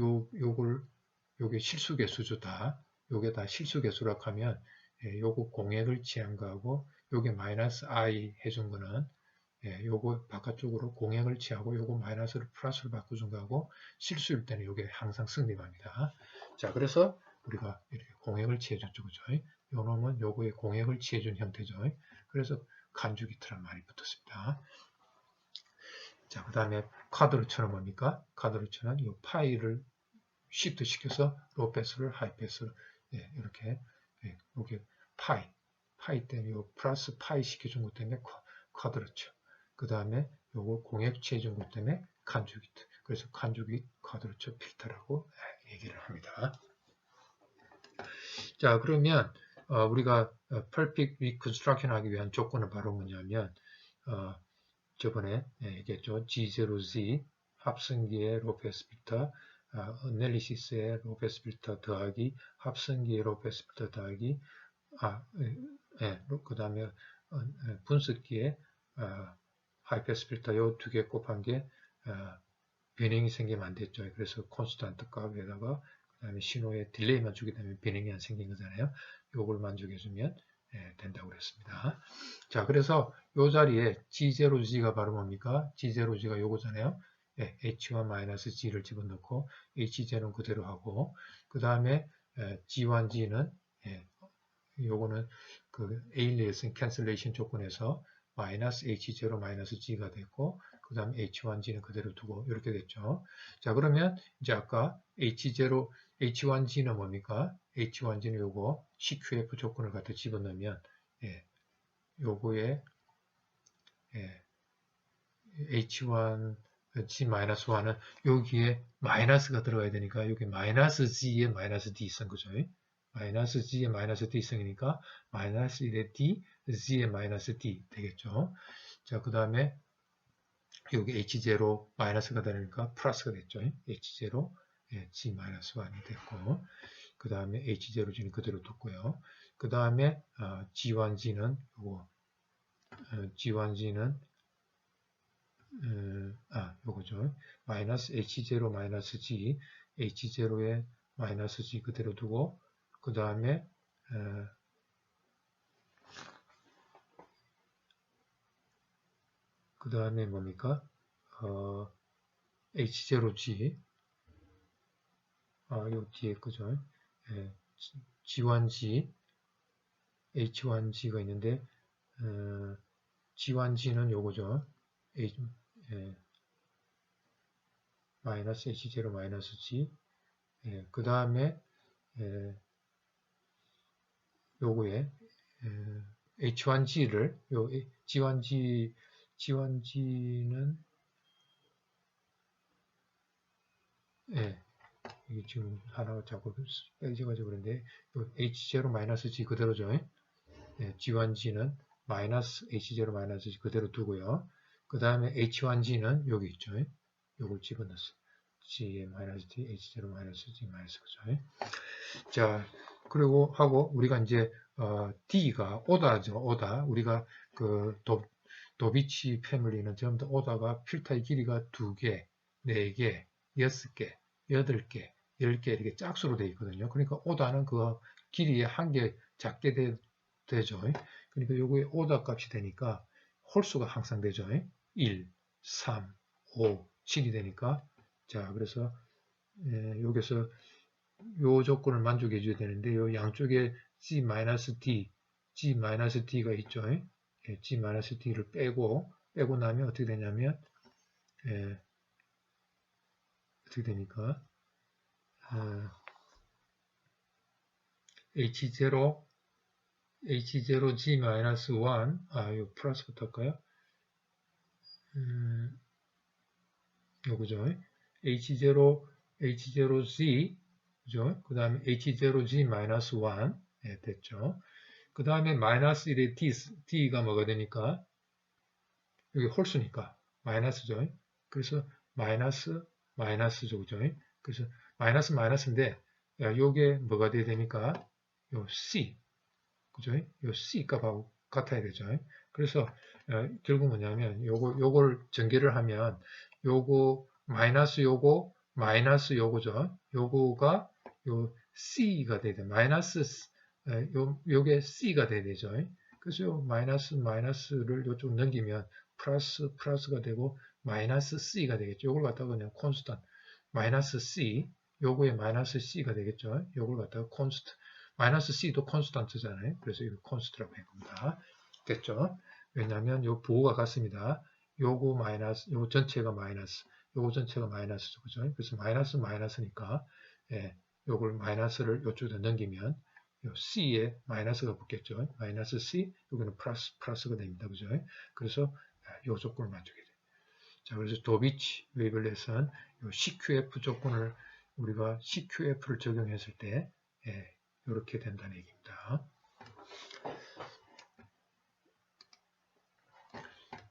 요게 실수계수죠 다. 요게 다 실수계수라고 하면 예, 요거 공액을 취한 거하고 요게 마이너스 i 해준 거는 예, 요거 바깥쪽으로 공액을 취하고 요거 마이너스를 플러스로 바꿔준 거하고 실수일 때는 요게 항상 승리합니다. 자, 그래서 우리가 이렇게 공액을 취해줬죠, 그죠? 요 놈은 요거에 공액을 취해준 형태죠. 그래서 간주기트란 말이 붙었습니다. 자, 그 다음에 쿼드루처는 뭡니까? 쿼드루처는 이 파이를 시프트 시켜서 로우 패스를 하이 패스로 예, 이렇게 예, 여기 파이 때문에 요 플러스 파이 시켜준 것 때문에 쿼드루처. 그 다음에 요거 공액 취해준 것 때문에 간주기트. 그래서 간주기 쿼드루처 필터라고 얘기를 합니다. 자, 그러면 우리가 perfect reconstruction 하기 위한 조건은 바로 뭐냐면 저번에 얘기했죠. G0Z 합성기의 로우 패스 필터, 애널리시스의 로우 패스 필터 더하기 합성기의 로우 패스 필터 더하기 그 다음에 분석기의 하이 패스 필터 이 두 개 곱한 게 변형이 생기면 안 됐죠. 그래서 콘스탄트 값에다가 그 다음에 신호에 딜레이만 주게 되면 변형이 안 생긴 거잖아요. 요걸 만족해주면 된다고 그랬습니다. 자, 그래서 요 자리에 G0G가 바로 뭡니까? G0G가 요거잖아요. 예, H1 마이너스 G를 집어넣고 H0는 그대로 하고 그 다음에 G1G는 요거는 그 에일리에슨 캔슬레이션 조건에서 마이너스 H0 마이너스 G가 됐고 그 다음에 H1G는 그대로 두고 이렇게 됐죠. 자, 그러면 이제 아까 H1G는 뭡니까? H1G는 요거 CQF 조건을 갖다 집어넣으면 요거에 H1 G-1은 여기에 마이너스가 들어가야 되니까 여기 마이너스 G에 마이너스 D 쓴 거죠. 마이너스 G에 마이너스 D 성이니까 마이너스 1에 D, G에 마이너스 D 되겠죠. 자, 그 다음에 여기 H0 마이너스가 되니까 플러스가 됐죠. H0 G-1이 됐고 그 다음에 H0G는 그대로 뒀고요. 그 다음에 G1G는 요거 G1G는 요거죠. 마이너스 H0 마이너스 G H0에 마이너스 G 그대로 두고 그 다음에 뭡니까? H0G 요 뒤에 그죠? G1G H1G가 있는데 G1G는 요거죠. 마이너스 H0 마이너스 G 그 다음에 요거에 H1G를 요 G1G는 이게 지금 하나가 자꾸 빼져가지고 그런데 요 H0 마이너스 G 그대로죠. G1G는 마이너스 H0 마이너스 G 그대로 두고요. 그 다음에 H1G는 여기 있죠. 요걸 집어넣었어요. G에 마이너스 D, H0 마이너스 G 마이너스 그죠. 자, 그리고 하고 우리가 이제 D가 오다죠. 오다. 우리가 그 도비치 패밀리는 전부 다 오다가 필터의 길이가 2개, 4개, 6개, 8개, 10개 이렇게 짝수로 되어 있거든요. 그러니까 오다는 그 길이의 한 개 작게 되죠. 그러니까 요거에 오다 값이 되니까 홀수가 항상 되죠. 1, 3, 5, 7이 되니까 자, 그래서 여기서 요 조건을 만족해 줘야 되는데 요 양쪽에 G-D, G-D가 있죠. G-D를 빼고 나면 어떻게 되냐면 예, 어떻게 됩니까? H0 H0G-1 요 플러스부터 할까요? 요거죠. H0G 그죠? 그 다음에 H0G-1 예, 됐죠. 그 다음에 마이너스 1의 D가 뭐가 되니까 여기 홀수니까 마이너스죠. 그래서 마이너스죠. 그죠? 그래서 마이너스인데 요게 뭐가 돼야 되니까 요 C 그죠? 요 C 값하고 같아야 되죠. 그래서 결국 뭐냐면 요걸 전개를 하면 요거 마이너스 요거죠. 요거가 요 C가 돼야 돼. 요게 C가 돼야 되죠. 그래서 요 마이너스를 요쪽 넘기면 플러스가 되고 마이너스 C가 되겠죠. 요걸 갖다가 그냥 콘스턴트 마이너스 C 요거에 마이너스 C가 되겠죠. 요걸 갖다가 콘스턴트 마이너스 C도 콘스턴트잖아요. 그래서 이거 콘스트라고 한 겁니다. 됐죠? 왜냐하면 요 부호가 같습니다. 요거 마이너스, 요거 전체가 마이너스, 요거 전체가 마이너스죠. 그죠? 그래서 마이너스니까, 예, 요걸 마이너스를 요쪽으로 넘기면, 요 C에 마이너스가 붙겠죠. 마이너스 C, 여기는 플러스가 됩니다. 그죠? 그래서 요 조건을 맞추게 돼요. 자, 그래서 도비치 웨이블렛은 요 CQF 조건을 우리가 CQF를 적용했을 때, 예, 이렇게 된다는 얘기입니다.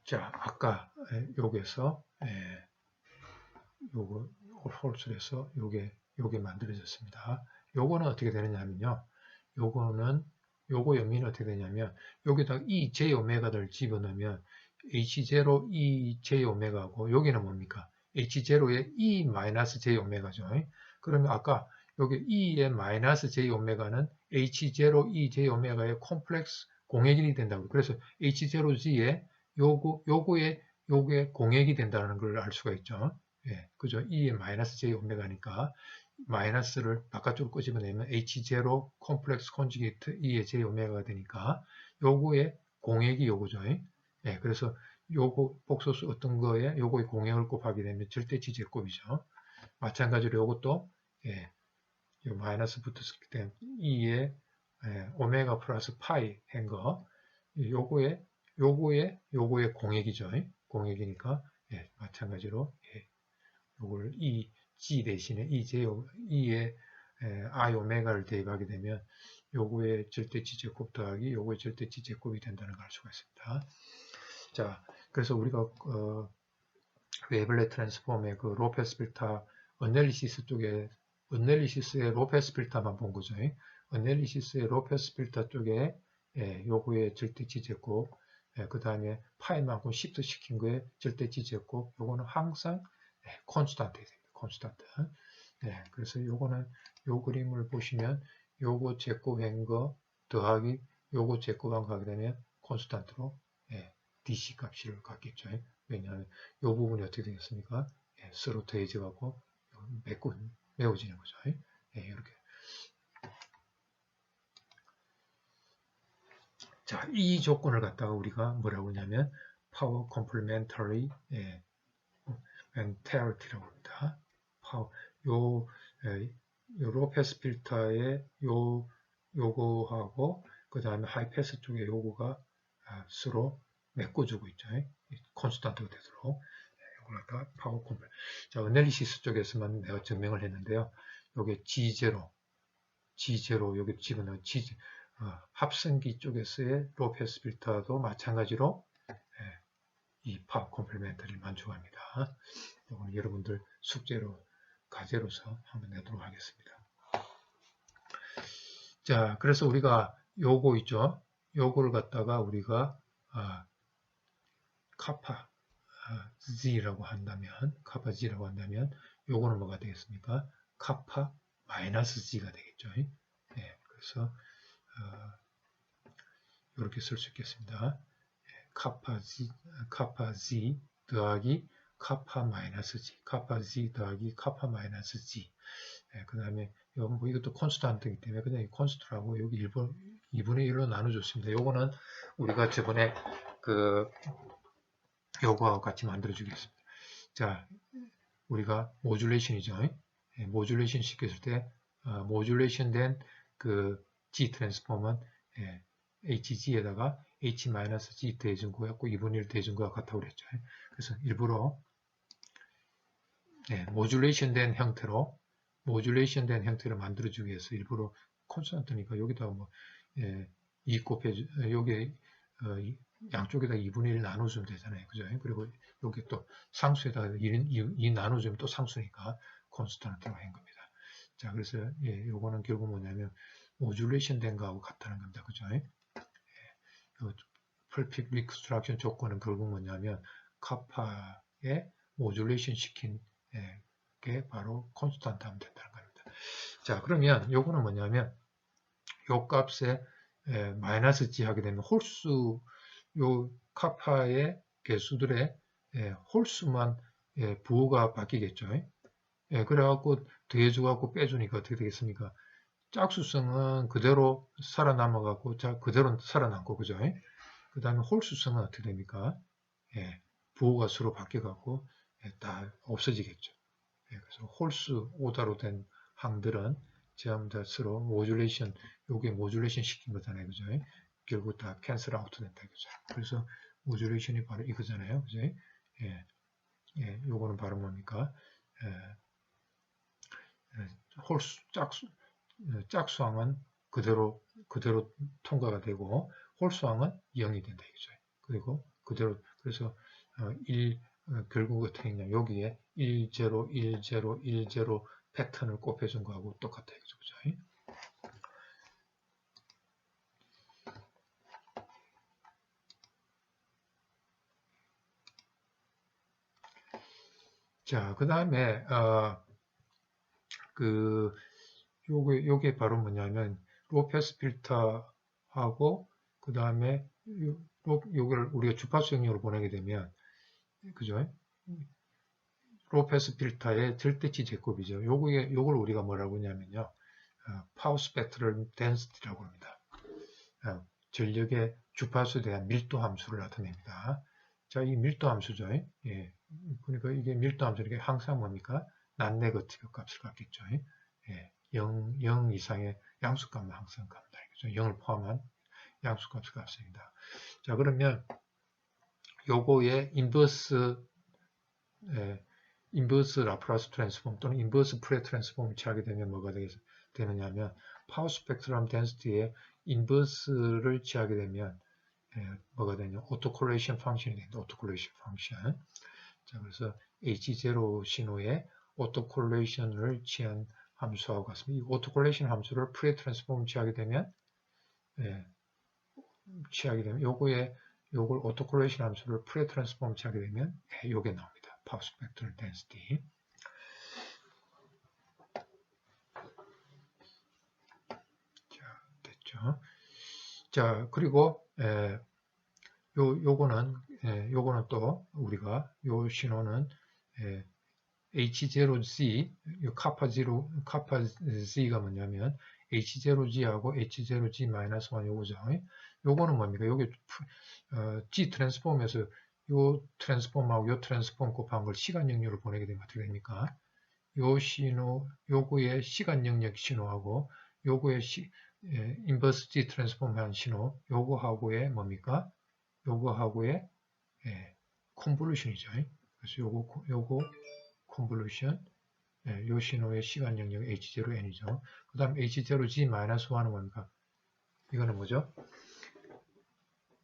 자, 아까 요게서 요거 홀수에서 요게 만들어졌습니다. 요거는 어떻게 되느냐면요. 요거 의미는 어떻게 되냐면 여기다가 이 J오메가를 집어넣으면 H0 E J오메가고 여기는 뭡니까? H0에 E 마이너스 J오메가죠. 그러면 아까 여기 E의 마이너스 J오메가는 H0 E J오메가의 콤플렉스 공액이 된다고. 그래서 H0G에 요게 공액이 된다는 걸 알 수가 있죠. 예, 그죠? E의 마이너스 J오메가니까 마이너스를 바깥쪽으로 끄집어내면 H0 콤플렉스 콘주게이트 E의 J오메가가 되니까 요거의 공액이 요거죠. 예, 그래서 요거 복소수 어떤 거에 요거의 공액을 곱하게 되면 절대지제곱이죠. 마찬가지로 요것도 예, 요 마이너스 붙었을 때 E의 오메가 플러스 파이 한 거, 요거의 공액이죠. 공액이니까 예, 마찬가지로 예, 요걸 E G 대신에 E의 I 오메가를 대입하게 되면 요거의 절대지제곱 더하기 요거의 절대지제곱이 된다는 걸 알 수가 있습니다. 자, 그래서 우리가 웨이블렛 트랜스폼의 그 로페스 필터 어널리시스 쪽에 어널리시스의 로페스 필터만 본 거죠. 어널리시스의 로페스 필터 쪽에 요거의 절대지제곱 그 다음에 파이만큼 시프트 시킨 거에 절대지제곱 요거는 항상 콘스탄트 됩니다. 콘스탄트. 네, 그래서 요거는 요 그림을 보시면 요거 제곱한 거 더하기 요거 제곱한 거 하게 되면 콘스탄트로 DC 값을 갖겠죠. 왜냐하면 요 부분이 어떻게 되겠습니까? 서로 더해져갖고 메워지는 거죠. 이렇게. 자, 이 조건을 갖다가 우리가 뭐라고 하냐면 파워 컴플리멘터리 멘탈리티라고 합니다. 요 로페스 필터의 요거하고 그 다음에 하이패스 쪽에 요거가 서로 메꿔주고 있죠. 콘스탄트가 되도록 요걸 갖다가 파워 컴플. 자, 어널리시스 쪽에서만 내가 증명을 했는데요. 요게 G0 여기 집어넣은 합성기 쪽에서의 로페스 필터도 마찬가지로 이 파워 컴플리멘터리를 만족합니다. 이건 여러분들 숙제로 과제로서 한번 내도록 하겠습니다. 자, 그래서 우리가 요거 있죠. 요거를 갖다가 우리가 카파 Z라고 한다면 요거는 뭐가 되겠습니까? 카파 마이너스 G가 되겠죠. 네, 그래서 이렇게 쓸 수 있겠습니다. 카파 Z 더하기 카파 마이너스 G, 카파 Z 더하기 카파 마이너스 G. 그 다음에 뭐 이것도 콘스탄트이기 때문에 그냥 콘스트라고 여기 2분의 1로 나눠줬습니다. 요거는 우리가 저번에 요거하고 같이 만들어 주겠습니다. 자, 우리가 모듈레이션이죠. 예, 모듈레이션 시켰을 때 모듈레이션 된 그 G 트랜스폼은 예, HG에다가 H-G 대준 거였고 2분의 1 대준 거와 같다고 그랬죠. 그래서 일부러 예, 모듈레이션 된 형태로 만들어주기 위해서 일부러 콘스턴트니까 여기다가 뭐 예, 2 곱해주 여기 양쪽에다 2분의 1 나눠주면 되잖아요. 그죠? 그리고 여기 또 상수에다가 2 나눠주면 또 상수니까 콘스턴트로 한 겁니다. 자, 그래서 예, 요거는 결국 뭐냐면 모듈레이션 된 거하고 같다는 겁니다. 그죠? 예, perfect reconstruction 조건은 결국 뭐냐면 카파에 모듈레이션 시킨 게 바로 콘스턴트 하면 된다는 겁니다. 자, 그러면 요거는 뭐냐면 요 값에 마이너스 G 하게 되면 홀수 요 카파의 개수들의 홀수만 부호가 바뀌겠죠. 그래갖고 더해주고 빼주니까 어떻게 되겠습니까? 짝수성은 그대로 살아남아갖고 그대로 살아남고 그죠? 그 다음에 홀수성은 어떻게 됩니까? 부호가 수로 바뀌어갖고 다 없어지겠죠. 그래서 홀수 오다로 된 항들은 전부 다 서로 모듈레이션, 요게 모듈레이션 시킨 거잖아요. 그죠? 결국 다 캔슬 아웃 된다. 그죠? 그래서 모듈레이션이 바로 이거잖아요. 그죠? 요거는 바로 뭡니까? 홀수, 짝수항은 그대로 통과가 되고, 홀수항은 0이 된다. 그죠? 그리고 그대로, 그래서 1, 결국 어떻게 했냐. 여기에 1, 0, 1, 0, 1, 0 패턴을 곱해준 거하고 똑같아요. 그죠? 자, 그 다음에, 요게 바로 뭐냐면, 로페스 필터하고, 그 다음에, 요걸 우리가 주파수 영역으로 보내게 되면, 그죠? 로페스 필터의 절대치 제곱이죠. 요걸 우리가 뭐라고 하냐면요. 파워 스펙트럴 덴시티라고 합니다. 전력의 주파수에 대한 밀도 함수를 나타냅니다. 자, 이 밀도 함수죠. 예. 그러니까 이게 밀도 함수는 항상 뭡니까? 난 네거티브 값을 갖겠죠. 예. 0 이상의 양수값만 항상 갑니다. 그죠? 0을 포함한 양수값을 갖습니다. 자, 그러면 요거의 인버스 라플라스 트랜스폼 또는 인버스 프레 트랜스폼을 취하게 되면 뭐가 되느냐면 파워 스펙트럼 덴시티의 인버스를 취하게 되면 뭐가 되냐 오토콜레이션 펑션이 된다. 오토콜레이션 펑션. 자, 그래서 H0 신호의 오토콜레이션을 취한 함수하고 같습니다. 이 오토콜레이션 함수를 프레 트랜스폼을 취하게 되면 요걸 오토콜레이션 함수를 프레 트랜스폼 취하게 되면 요게 나옵니다. 파워 스펙트럴 덴시티. 자, 됐죠. 자, 그리고 요거는 또 우리가 요 신호는 H0Z, 요 카파 Z가 뭐냐면 H0G하고 H0G-1 요거죠. 요거는 뭡니까? 요게 G 트랜스폼에서 요 트랜스폼하고 요 트랜스폼 곱한 걸 시간 영역으로 보내게 되면 어떻게 됩니까? 요 신호, 요거의 시간 영역 신호하고 요거의 인버스 G 트랜스폼 한 신호, 요거하고의 뭡니까? 요거하고의 컨볼루션이죠. 그래서 요거 컨볼루션, 요 신호의 시간 영역 H0N이죠. 그 다음 H0G-1은 뭡니까? 이거는 뭐죠?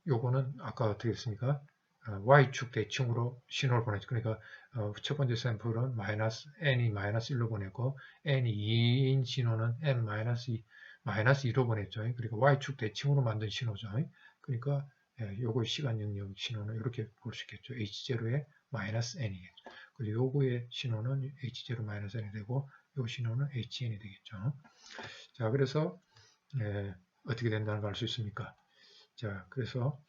요거는 아까 어떻게 했습니까? Y축 대칭으로 신호를 보냈죠. 그러니까 첫 번째 샘플은 n이 -1로 보냈고 n이 2인 신호는 n-2로 보냈죠. 그리고 Y축 대칭으로 만든 신호죠. 그러니까 요거의 시간 영역 신호는 이렇게 볼 수 있겠죠. H0의 -n이겠죠. 그리고 요거의 신호는 H0-n이 되고 요 신호는 HN이 되겠죠. 자, 그래서 어떻게 된다는 걸 알 수 있습니까? 자, 그래서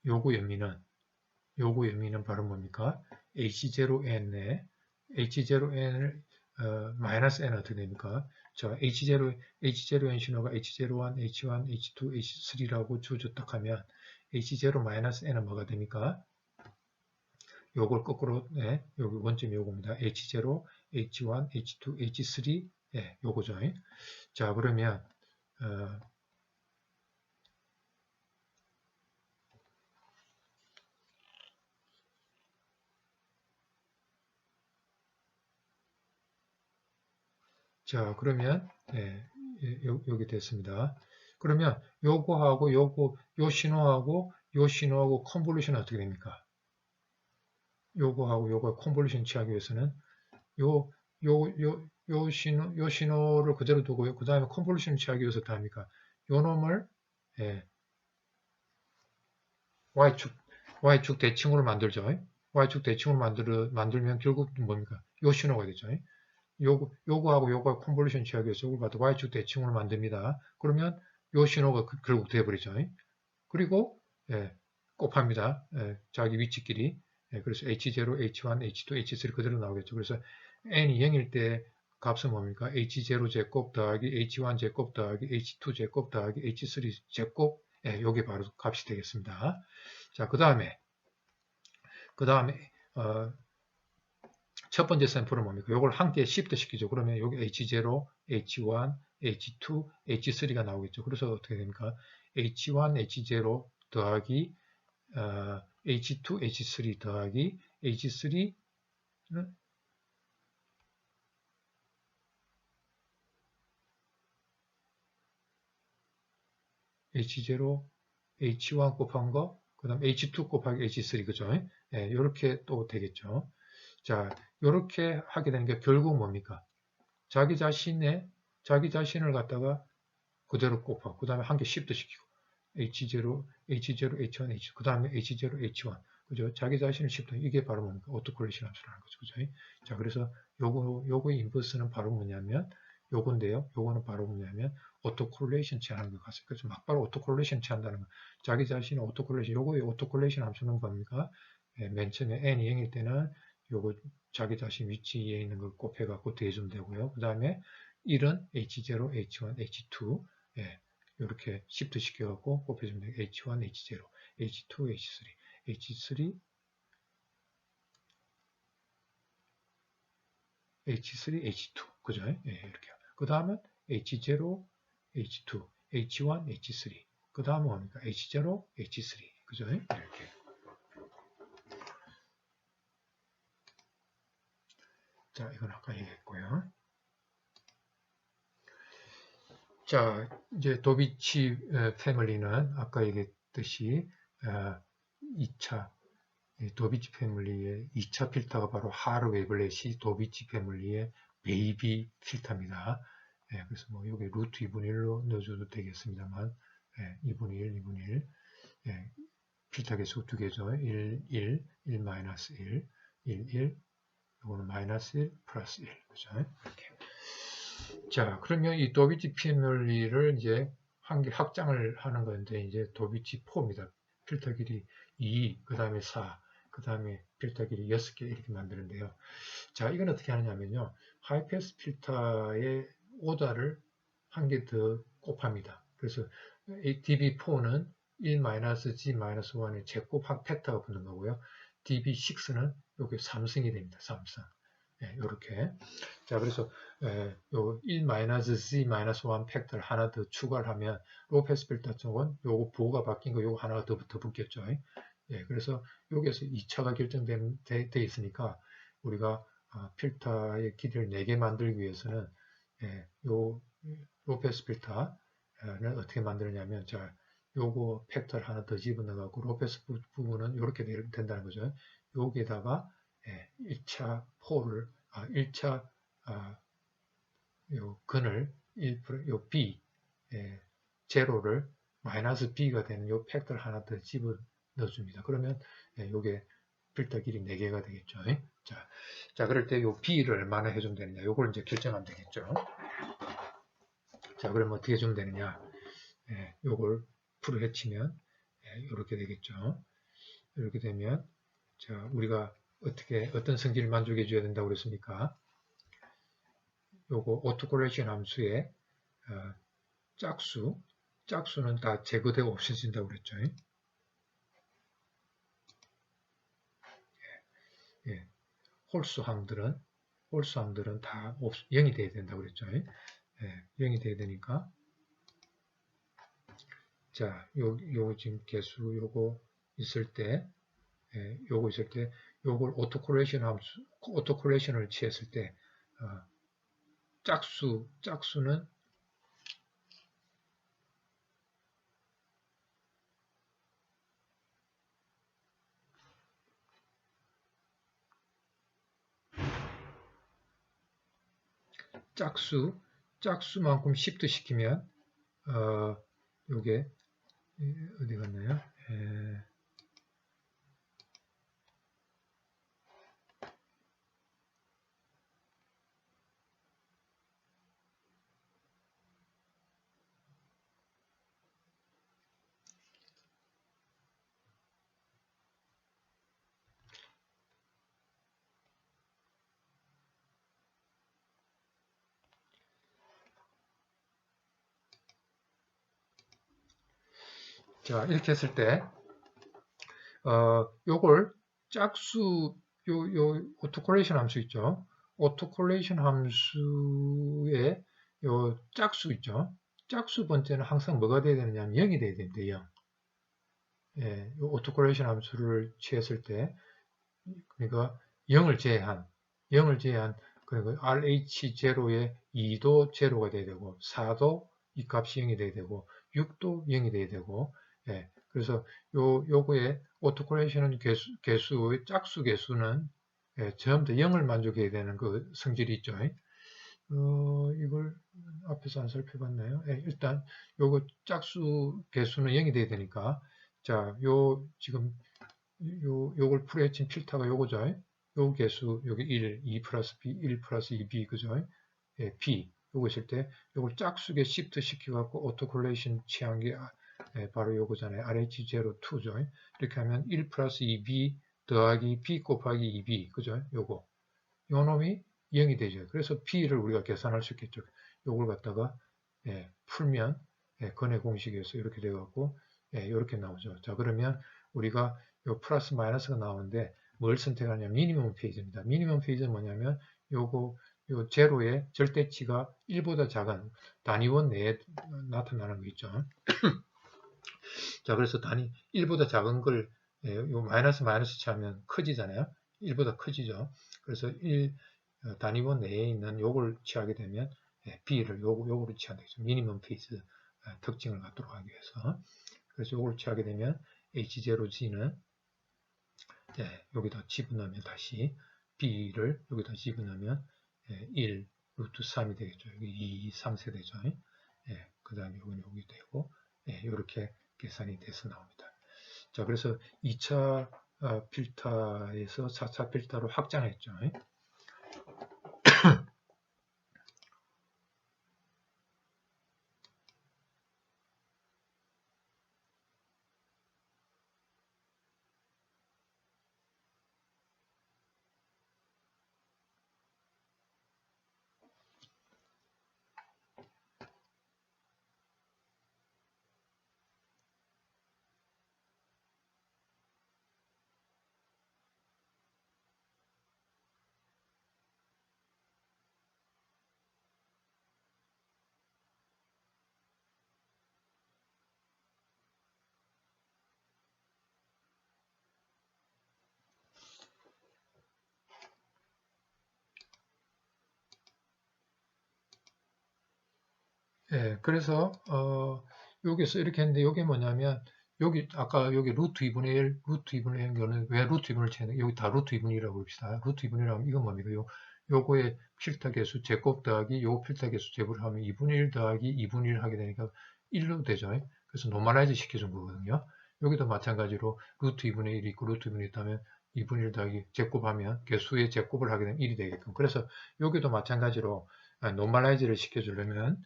요거 의미는 바로 뭡니까? H0n에 H0n을 -n 어떻게 됩니까? 자, H0n 신호가 H01, H1, H2, H3라고 주어졌다 하면 H0-n은 뭐가 됩니까? 요걸 거꾸로, 예, 여기 원점이 요겁니다. H0, H1, H2, H3, 예, 요거죠. 자, 그러면, 자, 그러면, 예, 여기 됐습니다. 그러면 요거하고 요 신호하고 컨볼루션은 어떻게 됩니까? 요거하고 요거 컨볼루션 취하기 위해서는 요, 요 신호를 그대로 두고요. 그 다음에 컨볼루션 취하기 위해서 어떻게 합니까? 요 놈을, 예, Y축 대칭으로 만들죠. Y축 대칭으로 만들면 결국 뭡니까? 요 신호가 되죠. 요거하고 요거 컨볼루션 취하기 위해서 요걸 갖다 Y축 대칭으로 만듭니다. 그러면 요 신호가 결국 돼버리죠. 그리고, 예, 곱합니다. 예, 자기 위치끼리. 예, 그래서 H0, H1, H2, H3 그대로 나오겠죠. 그래서 n이 0일 때 값은 뭡니까? H0 제곱 더하기 H1 제곱 더하기 H2 제곱 더하기 H3 제곱. 예, 요게 바로 값이 되겠습니다. 자, 그 다음에, 첫 번째 샘플은 뭡니까? 요걸 한 개에 시프트 시키죠. 그러면 여기 H0, H1, H2, H3가 나오겠죠. 그래서 어떻게 됩니까? H1, H0 더하기 H2, H3 더하기 H3는 H0, H1 곱한 거, 그 다음 H2 곱하기 H3, 그죠? 예, 이렇게 또 되겠죠. 자, 이렇게 하게 되는 게 결국 뭡니까? 자기 자신을 갖다가 그대로 곱하고, 그 다음에 한 개 시프트 시키고, H0, H0, H1, H2, 그 다음에 H0, H1. 그죠? 자기 자신을 시프트, 이게 바로 뭡니까? 오토콜레이션 함수라는 거죠. 그죠? 자, 그래서 요거의 인버스는 바로 뭐냐면, 요건데요. 요거는 바로 뭐냐면, 오토콜레이션 취하는 것 같습니다. 그래서 막바로 오토콜레이션 취한다는 거. 자기 자신의 오토콜레이션, 요거의 오토콜레이션 함수는 뭡니까? 예, 맨 처음에 n이 0일 때는 요거 자기 자신 위치에 있는 걸 곱해갖고 대주면 되고요. 그 다음에 1은 H0, H1, H2, 예, 이렇게 시프트 시켜갖고 곱해주면 돼요. H1, H0, H2, H3, H3, H3, H2. 그죠? 예, 이렇게. 그 다음은 H0, H2, H1, H3. 그 다음은 뭡니까? H0, H3. 그죠? 이렇게. 자, 이건 아까 얘기했고요. 자, 이제 도비치 패밀리는 아까 얘기했듯이 2차 도비치 패밀리의 2차 필터가 바로 하르 웨블렛이 도비치 패밀리의 베이비 필터입니다. 예, 그래서 뭐 여기 루트 2분의 1로 넣어줘도 되겠습니다만, 예, 2분의 1, 2분의 1, 예, 필터 개수 두 개죠. 1, 1, 1 마이너스 1, 1, 1, 이거는 마이너스 1, 플러스 1. 그죠? 이렇게. 자, 그러면 이 도비치 패밀리를 이제 한 개 확장을 하는 건데, 이제 도비치 4입니다. 필터 길이 2, 그 다음에 4, 그 다음에 필터 길이 6개 이렇게 만드는데요. 자, 이건 어떻게 하느냐면요. 하이패스 필터의 오다를 한 개 더 곱합니다. 그래서 DB4는 1-G-1의 제곱 팩터가 붙는 거고요. DB6는 여기 3승이 됩니다. 3승. 네, 이렇게. 자, 그래서 요 1-Z-1 팩터를 하나 더 추가를 하면 로페스 필터 쪽은 요거 부호가 바뀐 거 요거 하나가 더 붙겠죠. 예, 그래서 여기에서 2차가 결정돼 있으니까 우리가 필터의 길이를 4개 만들기 위해서는 예, 요 로페스 필터는 어떻게 만드느냐면 자, 요거 팩터를 하나 더 집어넣어갖고 로페스 부분은 이렇게 된다는 거죠. 여기에다가 1차 포를 1차 요 근을 요 b 제로를 마이너스 b가 되는 요 팩터를 하나 더 집어 넣어줍니다. 그러면 요게 필터 길이 4개가 되겠죠. 자, 그럴 때 요 b를 얼마나 해주면 되느냐 요걸 이제 결정하면 되겠죠. 자, 그럼 어떻게 해주면 되느냐 요걸 풀을 해치면 이렇게 되겠죠. 이렇게 되면 자, 우리가 어떤 성질을 만족해 줘야 된다고 그랬습니까? 요거 오토콜레이션 함수의 짝수는 다 제거되고 없어진다고 그랬죠. 예, 홀수항들은 다 0이 돼야 된다고 그랬죠. 예, 0이 돼야 되니까 자, 요 지금 개수 요거 있을 때 요거 있을 때 요걸 오토콜레이션을 취했을 때 짝수는 짝수만큼 시프트 시키면 요게 어디 갔나요? 자, 이렇게 했을 때 요걸 요 오토콜레이션 함수 있죠. 오토콜레이션 함수의 요 짝수 있죠. 짝수 번째는 항상 뭐가 돼야 되느냐 하면 0이 돼야 됩니다. 0. 예, 요 오토콜레이션 함수를 취했을 때 그러니까 0을 제한 그리고 RH0에 2도 제로가 돼야 되고 4도 이 값이 0이 돼야 되고 6도 0이 돼야 되고 예, 그래서 요거의 오토콜레이션 개수의 짝수 개수는 전부 다 0을 만족해야 되는 그 성질이 있죠. 이걸 앞에서 안 살펴봤나요? 일단 요거 짝수 개수는 0이 돼야 되니까 자, 지금 요걸 풀어헤친 필터가 요거죠. 요 개수 여기 1, 2 플러스 B, 1 플러스 2B 그죠? B 요거 있을 때 요걸 짝수에 시프트 시켜갖고 오토콜레이션 취한 게 바로 요거잖아요. RH02죠. 이렇게 하면 1 플러스 2B 더하기 B 곱하기 2B 그죠? 요거 요 놈이 0이 되죠. 그래서 B를 우리가 계산할 수 있겠죠. 요걸 갖다가 풀면 근의 공식에서 이렇게 돼갖고 이렇게 나오죠. 자 그러면 우리가 요 플러스 마이너스가 나오는데 뭘 선택하냐면 미니멈 페이지입니다. 미니멈 페이지는 뭐냐면 요 제로의 절대치가 1보다 작은 단위원 내에 나타나는 거 있죠. 자 그래서 단위 1보다 작은 걸 요 마이너스 치하면 커지잖아요. 1보다 커지죠. 그래서 단위원 내에 있는 요걸 취하게 되면 B를 요거로 취하게 되죠. 미니멈 페이지 특징을 갖도록 하기 위해서. 그래서 요걸 취하게 되면 H0G는 여기다 집어넣으면 다시 B를 여기다 집어넣으면 1 루트 3이 되겠죠. 여기 2, 3세 되죠. 그 다음에 여기는 여기 되고 이렇게 계산이 돼서 나옵니다. 자, 그래서 2차 필터에서 4차 필터로 확장했죠. 그래서 여기서 이렇게 했는데 이게 뭐냐면 여기 아까 여기 루트 2분의 1, 루트 2분의 1 거는 왜 루트 2분을 채는 여기 다 루트 2분이라고 봅시다. 루트 2분이라면 이건 뭡니까? 요거의 필터 개수 제곱 더하기 요 필터 개수 제곱을 하면 2분의 1 더하기 2분의 1 하게 되니까 1로 되죠. 그래서 노멀라이즈 시켜준 거거든요. 여기도 마찬가지로 루트 2분의 1이 있고 루트 2분의 1 있다면 2분의 1 더하기 제곱하면 개수의 제곱을 하게 되면 1이 되게끔. 그래서 여기도 마찬가지로 노멀라이즈를 시켜주려면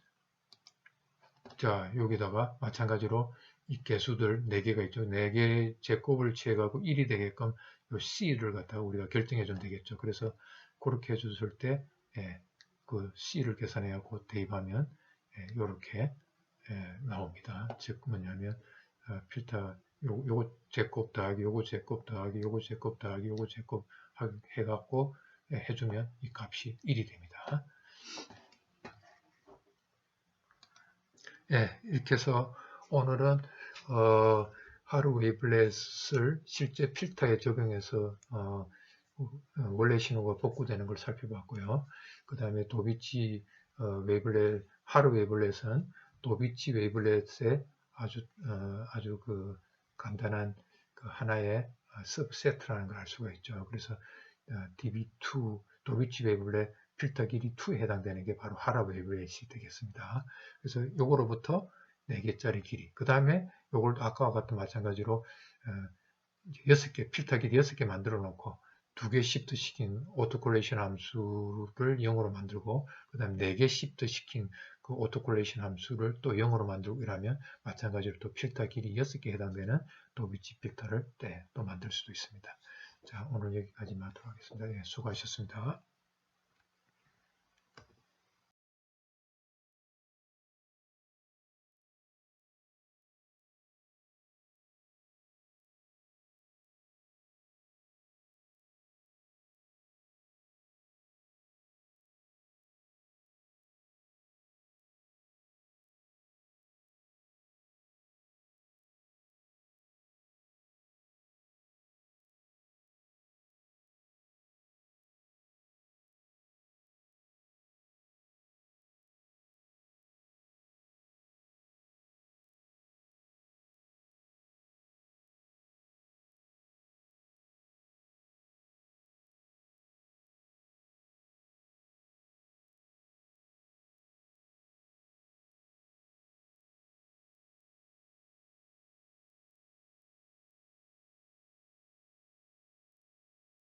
자, 여기다가 마찬가지로 이 개수들 4개가 있죠. 4개의 제곱을 취해가고 1이 되게끔 요 C를 갖다가 우리가 결정해 주면 되겠죠. 그래서 그렇게 해줬을 때, 그 C를 계산해갖고 대입하면, 요렇게, 나옵니다. 즉, 뭐냐면, 필터, 요거 제곱 더하기, 요거 제곱 더하기, 요거 제곱 더하기, 요거 제곱 해갖고 해주면 이 값이 1이 됩니다. 이렇게 해서 오늘은 하루 웨이블렛을 실제 필터에 적용해서 원래 신호가 복구되는 걸 살펴봤고요. 그 다음에 도비치 웨이블렛, 하루 웨이블렛은 도비치 웨이블렛의 아주 그 간단한 그 하나의 서브세트라는 걸 알 수가 있죠. 그래서 DB2 도비치 웨이블렛 필터 길이 2에 해당되는 게 바로 하라 웨이블렛이 되겠습니다. 그래서 요거로부터 4개짜리 길이, 그 다음에 요걸 아까와 같은 마찬가지로 6개, 필터 길이 6개 만들어 놓고 2개 시프트 시킨 오토콜레이션 함수를 0으로 만들고 그 다음 4개 시프트 시킨 그 오토콜레이션 함수를 또 0으로 만들고 이러면 마찬가지로 또 필터 길이 6개 해당되는 도비치 필터를 또 만들 수도 있습니다. 자, 오늘 여기까지만 하도록 하겠습니다. 수고하셨습니다.